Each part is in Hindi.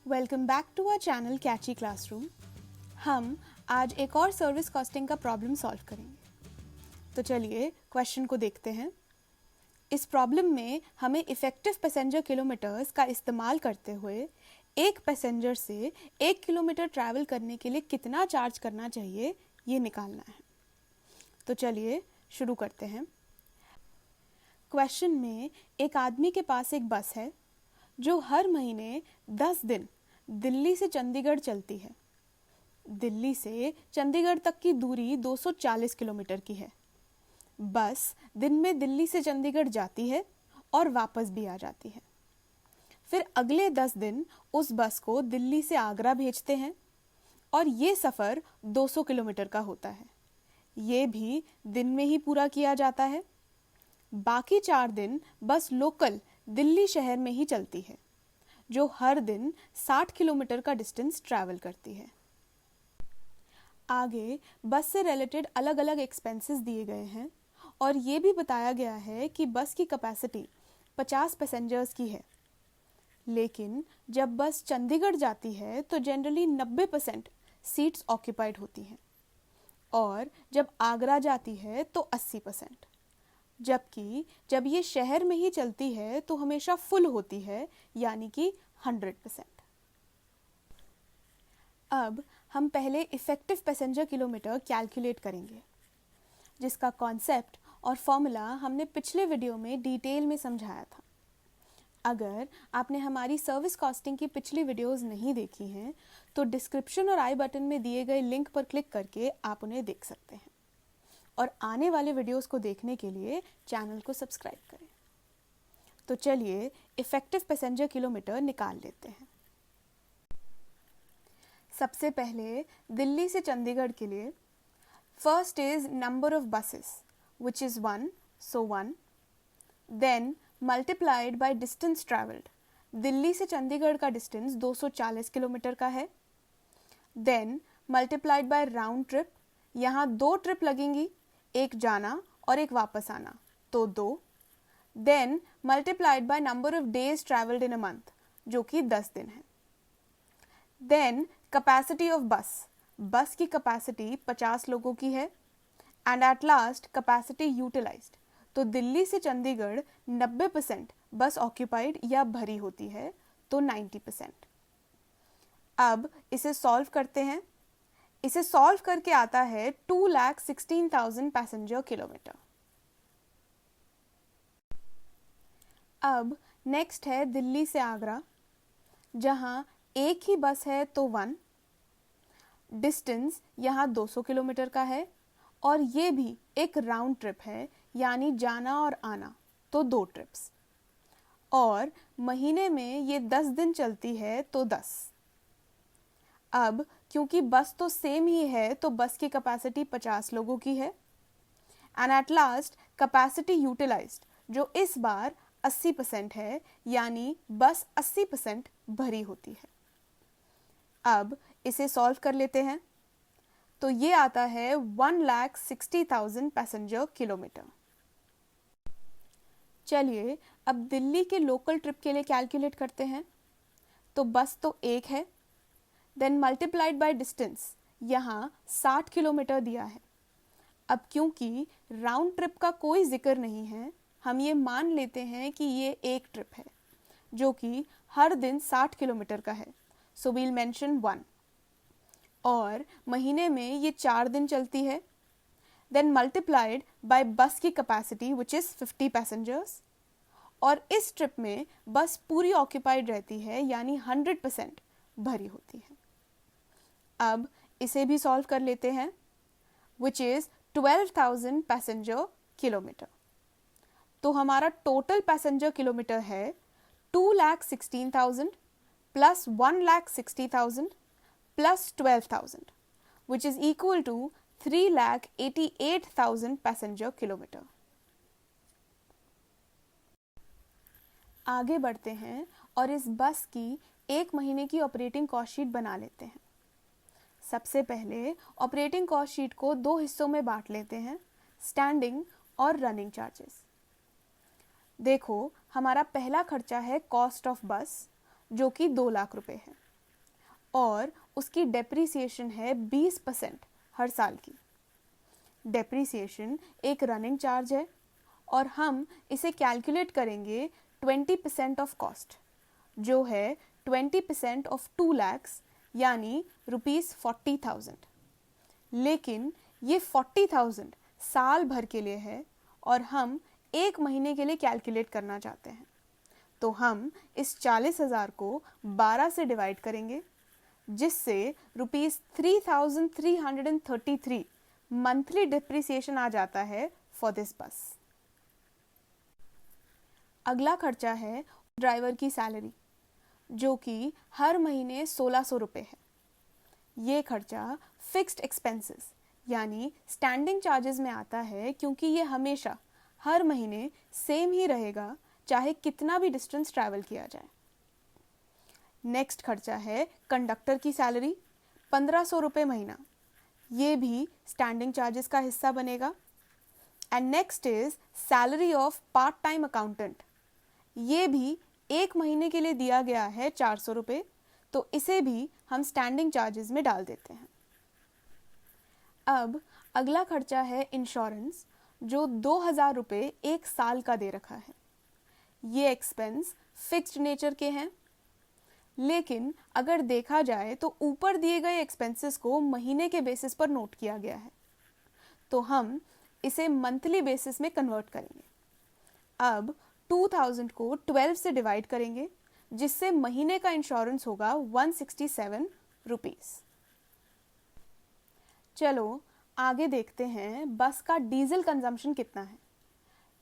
Welcome back to our channel Catchy Classroom. हम आज एक और सर्विस कॉस्टिंग का प्रॉब्लम सॉल्व करेंगे। तो चलिए क्वेश्चन को देखते हैं। इस प्रॉब्लम में हमें इफ़ेक्टिव पैसेंजर किलोमीटर्स का इस्तेमाल करते हुए एक पैसेंजर से 1 किलोमीटर ट्रैवल करने के लिए कितना चार्ज करना चाहिए ये निकालना है। तो चलिए शुरू करते हैं। क्वेश्चन में एक आदमी के पास एक बस है जो हर महीने 10 दिन दिल्ली से चंडीगढ़ चलती है। दिल्ली से चंडीगढ़ तक की दूरी 240 किलोमीटर की है। बस दिन में दिल्ली से चंडीगढ़ जाती है और वापस भी आ जाती है। फिर अगले 10 दिन उस बस को दिल्ली से आगरा भेजते हैं और ये सफ़र 200 किलोमीटर का होता है। ये भी दिन में ही पूरा किया जाता है। बाकी 4 दिन बस लोकल दिल्ली शहर में ही चलती है, जो हर दिन 60 किलोमीटर का डिस्टेंस ट्रैवल करती है। आगे बस से रिलेटेड अलग अलग एक्सपेंसेस दिए गए हैं और ये भी बताया गया है कि बस की कैपेसिटी 50 पैसेंजर्स की है। लेकिन जब बस चंडीगढ़ जाती है तो जनरली 90% सीट्स ऑक्यूपाइड होती हैं और जब आगरा जाती है तो 80%। जबकि जब ये शहर में ही चलती है तो हमेशा फुल होती है, यानी कि 100%। अब हम पहले इफ़ेक्टिव पैसेंजर किलोमीटर कैलकुलेट करेंगे, जिसका कॉन्सेप्ट और फॉर्मूला हमने पिछले वीडियो में डिटेल में समझाया था। अगर आपने हमारी सर्विस कॉस्टिंग की पिछली वीडियोस नहीं देखी हैं तो डिस्क्रिप्शन और आई बटन में दिए गए लिंक पर क्लिक करके आप उन्हें देख सकते हैं और आने वाले वीडियोस को देखने के लिए चैनल को सब्सक्राइब करें। तो चलिए इफ़ेक्टिव पैसेंजर किलोमीटर निकाल लेते हैं। सबसे पहले दिल्ली से चंडीगढ़ के लिए first is number of buses which is 1, so 1, then multiplied by distance travelled. Delhi से चंडीगढ़ का डिस्टेंस 240 किलोमीटर का है। Then multiplied by round trip, यहाँ 2 ट्रिप लगेंगी, एक जाना और एक वापस आना, तो 2। Then multiplied by number of days travelled in a month, जो कि 10 दिन है। देन कैपेसिटी ऑफ बस, बस की कैपेसिटी 50 लोगों की है। And at last capacity utilised, तो दिल्ली से चंडीगढ़ 90% बस ऑक्यूपाइड या भरी होती है, तो 90%। अब इसे सॉल्व करते हैं। इसे सॉल्व करके आता है 2,16,000 पैसेंजर किलोमीटर। अब नेक्स्ट है दिल्ली से आगरा, जहां एक ही बस है तो 1, डिस्टेंस यहाँ 200 किलोमीटर का है और ये भी एक राउंड ट्रिप है, यानी जाना और आना, तो 2 ट्रिप्स। और महीने में ये 10 दिन चलती है, तो 10। अब क्योंकि बस तो सेम ही है तो बस की कैपेसिटी 50 लोगों की है। And at last capacity utilised, जो इस बार 80% है, यानी बस 80% भरी होती है। अब इसे सॉल्व कर लेते हैं। तो ये आता है 1,60,000 पैसेंजर किलोमीटर। चलिए अब दिल्ली के लोकल ट्रिप के लिए कैलकुलेट करते हैं। तो बस तो एक है, देन मल्टीप्लाइड बाय डिस्टेंस, यहाँ 60 किलोमीटर दिया है। अब क्योंकि राउंड ट्रिप का कोई जिक्र नहीं है, हम ये मान लेते हैं कि ये एक ट्रिप है जो कि हर दिन 60 किलोमीटर का है, सो वील मेंशन 1। और महीने में ये 4 दिन चलती है। देन मल्टीप्लाइड बाय बस की कैपेसिटी विच इज़ 50 पैसेंजर्स, और इस ट्रिप में बस पूरी ऑक्यूपाइड रहती है, यानी 100% भरी होती है। अब इसे भी सॉल्व कर लेते हैं, विच इज़ 12,000 पैसेंजर किलोमीटर। तो हमारा टोटल पैसेंजर किलोमीटर है 2,16,000 plus 1,60,000 plus 12,000, which is equal to 3,88,000 passenger kilometre. आगे बढ़ते हैं और इस बस की एक महीने की ऑपरेटिंग कॉस्ट शीट बना लेते हैं। सबसे पहले ऑपरेटिंग कॉस्ट शीट को 2 हिस्सों में बांट लेते हैं, स्टैंडिंग और रनिंग चार्जेस। देखो हमारा पहला खर्चा है कॉस्ट ऑफ बस, जो कि 2 लाख रुपए है। और उसकी डेप्रीसिएशन है 20% हर साल की। डेप्रीसिएशन एक रनिंग चार्ज है और हम इसे कैलकुलेट करेंगे 20% ऑफ कॉस्ट, जो है 20% ऑफ 2 लाख यानी ₹40,000। लेकिन ये 40,000 साल भर के लिए है और हम एक महीने के लिए कैलकुलेट करना चाहते हैं, तो हम इस 40,000 को 12 से डिवाइड करेंगे, जिससे ₹3,333 मंथली डिप्रिसिएशन आ जाता है फॉर दिस बस। अगला खर्चा है ड्राइवर की सैलरी, जो कि हर महीने 1,600 रुपये है। ये खर्चा फिक्स्ड एक्सपेंसेस यानी स्टैंडिंग चार्जेस में आता है, क्योंकि ये हमेशा हर महीने सेम ही रहेगा, चाहे कितना भी डिस्टेंस ट्रैवल किया जाए। नेक्स्ट खर्चा है कंडक्टर की सैलरी, 1,500 रुपये महीना। ये भी स्टैंडिंग चार्जेस का हिस्सा बनेगा। And next is salary of part time accountant. ये भी एक महीने के लिए दिया गया है 400 रुपये, तो इसे भी हम स्टैंडिंग चार्जेस में डाल देते हैं। अब अगला खर्चा है इंश्योरेंस, जो 2,000 रुपये एक साल का दे रखा है। ये एक्सपेंस फिक्स्ड नेचर के हैं, लेकिन अगर देखा जाए तो ऊपर दिए गए एक्सपेंसेस को महीने के बेसिस पर नोट किया गया है, तो हम इसे मंथली बेसिस में कन्वर्ट करेंगे। अब 2,000 को 12 से डिवाइड करेंगे, जिससे महीने का इंश्योरेंस होगा 167 रुपीस। चलो आगे देखते हैं बस का डीजल कंजम्पशन कितना है।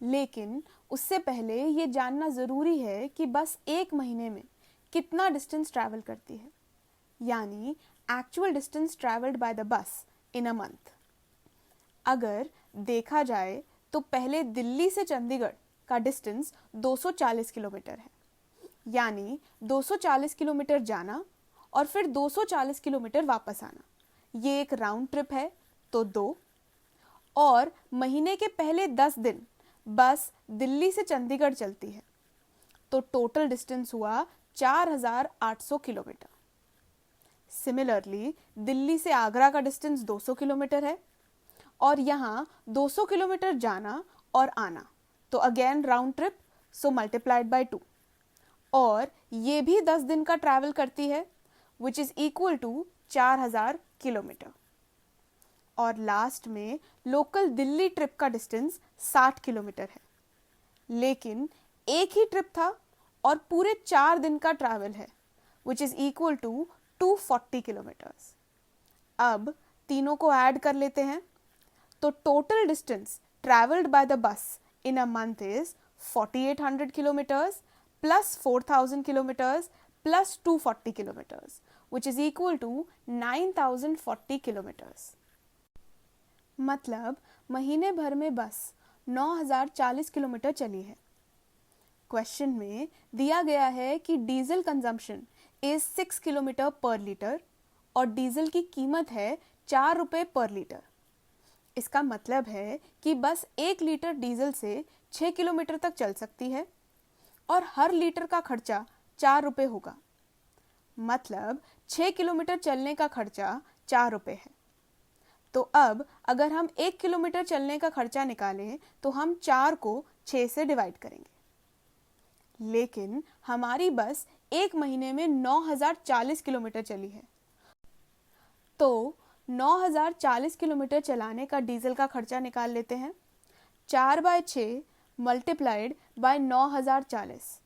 लेकिन उससे पहले ये जानना ज़रूरी है कि बस एक महीने में कितना डिस्टेंस ट्रैवल करती है, यानी actual distance travelled by the bus in a month. अगर देखा जाए तो पहले दिल्ली से चंडीगढ़ का डिस्टेंस 240 किलोमीटर है, यानी 240 किलोमीटर जाना और फिर 240 किलोमीटर वापस आना। ये एक राउंड ट्रिप है, तो 2। और महीने के पहले 10 दिन बस दिल्ली से चंडीगढ़ चलती है, तो टोटल डिस्टेंस हुआ 4,800 किलोमीटर। सिमिलरली दिल्ली से आगरा का डिस्टेंस 200 किलोमीटर है और यहाँ 200 किलोमीटर जाना और आना, तो again round trip, so multiplied by 2। और ये भी 10 दिन का ट्रैवल करती है, which is equal to 4,000 kilometre. और लास्ट में लोकल दिल्ली ट्रिप का डिस्टेंस 60 किलोमीटर है, लेकिन एक ही ट्रिप था और पूरे 4 दिन का ट्रैवल है, which is equal to 240 kilometres. अब तीनों को ऐड कर लेते हैं, तो total distance travelled by the bus in a month is 4,800 kilometres plus 4,000 kilometres plus 240 kilometres, which is equal to 9,040 kilometres. मतलब महीने भर में बस 9,040 किलोमीटर चली है। क्वेश्चन में दिया गया है कि डीजल कंजम्पशन इज 6 किलोमीटर पर लीटर और डीजल की कीमत है 4 रुपये पर लीटर। इसका मतलब है कि बस 1 लीटर डीजल से 6 किलोमीटर तक चल सकती है और हर लीटर का खर्चा 4 रुपये होगा। मतलब 6 किलोमीटर चलने का खर्चा 4 रुपये है। तो अब अगर हम 1 किलोमीटर चलने का खर्चा निकालें तो हम 4 को 6 से डिवाइड करेंगे। लेकिन हमारी बस एक महीने में 9,040 किलोमीटर चली है, तो 9,040 किलोमीटर चलाने का डीजल का खर्चा निकाल लेते हैं। 4/6 मल्टीप्लाइड बाय 9,040,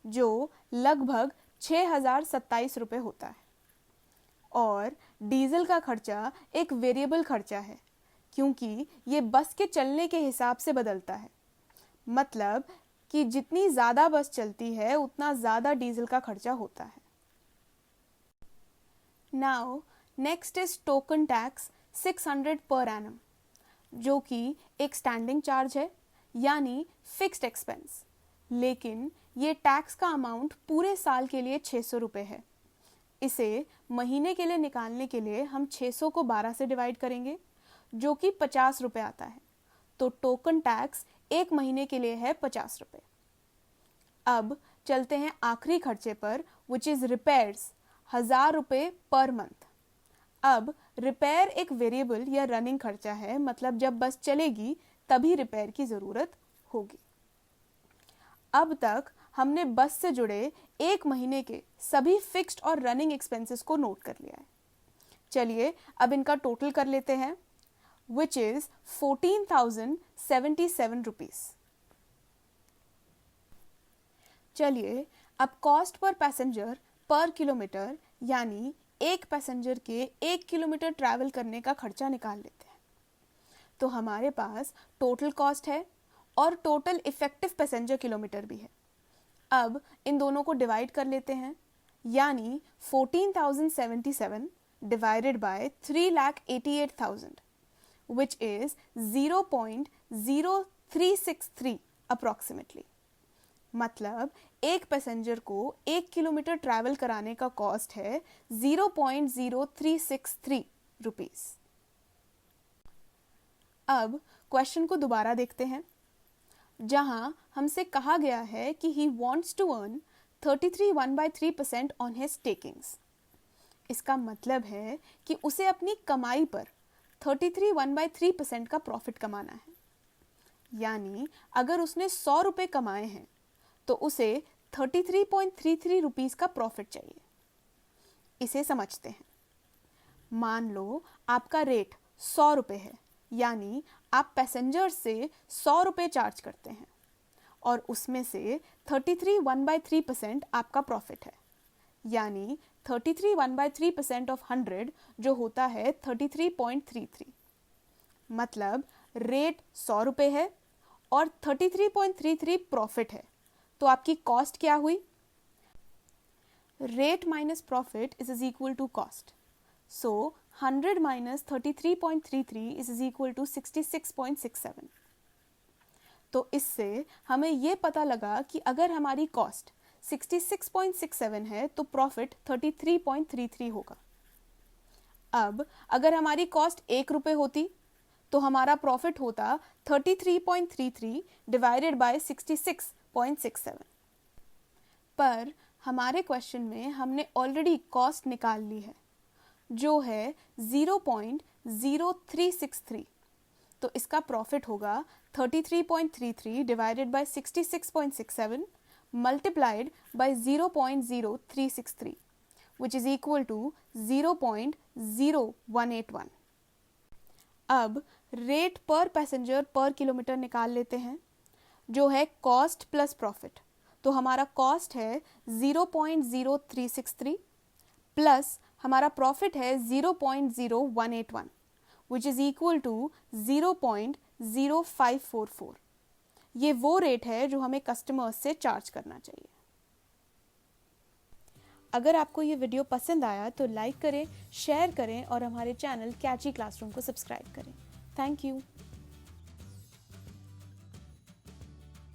जो लगभग 6,027 रुपये होता है। और डीजल का खर्चा एक वेरिएबल खर्चा है, क्योंकि ये बस के चलने के हिसाब से बदलता है। मतलब कि जितनी ज़्यादा बस चलती है उतना ज़्यादा डीजल का खर्चा होता है। Now next is token tax 600 per annum, जो कि एक स्टैंडिंग चार्ज है, यानी फिक्स्ड एक्सपेंस। लेकिन ये टैक्स का अमाउंट पूरे साल के लिए 600 रुपये है। इसे महीने के लिए निकालने के लिए हम 600 को 12 से डिवाइड करेंगे, जो कि 50 रुपये आता है। तो टोकन टैक्स एक महीने के लिए है 50 रुपये। अब चलते हैं आखिरी खर्चे पर, which is repairs. ₹1000 per month. अब रिपेयर एक वेरिएबल या रनिंग खर्चा है, मतलब जब बस चलेगी तभी रिपेयर की ज़रूरत होगी। अब तक हमने बस से जुड़े एक महीने के सभी फिक्स्ड और रनिंग एक्सपेंसेस को नोट कर लिया है। चलिए अब इनका टोटल कर लेते हैं, which is 14,077 रुपीस। चलिए अब कॉस्ट पर पैसेंजर पर किलोमीटर यानी एक पैसेंजर के 1 किलोमीटर ट्रैवल करने का खर्चा निकाल लेते हैं। तो हमारे पास टोटल कॉस्ट है और टोटल इफेक्टिव पैसेंजर किलोमीटर भी है। अब इन दोनों को डिवाइड कर लेते हैं, यानी 14,077 divided by 3,88,000, which is 0.0363 approximately। मतलब एक पैसेंजर को 1 किलोमीटर ट्रैवल कराने का कॉस्ट है 0.0363 रुपीस। अब क्वेश्चन को दोबारा देखते हैं, जहां हमसे कहा गया है कि he wants to earn 33.13% on his takings। इसका मतलब है कि उसे अपनी कमाई पर 33.13% का प्रॉफिट कमाना है। यानी अगर उसने 100 रुपये कमाए हैं तो उसे 33.33 रुपीस का प्रॉफिट चाहिए। इसे समझते हैं। मान लो आपका रेट 100 रुपये है, यानी आप पैसेंजर से 100 रुपये चार्ज करते हैं और उसमें से 33.13% आपका प्रॉफिट है, यानी 33.13% ऑफ 100 जो होता है 33.33। मतलब रेट 100 रुपये है और 33.33 प्रॉफिट है, तो आपकी कॉस्ट क्या हुई? Rate minus profit is equal to cost. So 100 minus 33.33 is equal to 66.67। तो इससे हमें ये पता लगा कि अगर हमारी कॉस्ट 66.67 है तो प्रॉफिट 33.33 होगा। अब अगर हमारी कॉस्ट 1 रुपये होती तो हमारा प्रॉफिट होता 33.33 डिवाइडेड बाय 66.67। पर हमारे क्वेश्चन में हमने ऑलरेडी कॉस्ट निकाल ली है, जो है 0.0363। तो इसका प्रॉफिट होगा 33.33 divided by 66.67 multiplied by 0.0363, which is equal to 0.0181। अब रेट पर पैसेंजर पर किलोमीटर निकाल लेते हैं, जो है कॉस्ट प्लस प्रॉफिट। तो हमारा कॉस्ट है 0.0363 प्लस हमारा प्रॉफिट है 0.0181, which is equal to 0.0544। ये वो रेट है जो हमें कस्टमर्स से चार्ज करना चाहिए। अगर आपको ये वीडियो पसंद आया तो लाइक करें, शेयर करें और हमारे चैनल कैची क्लासरूम को सब्सक्राइब करें। Thank you.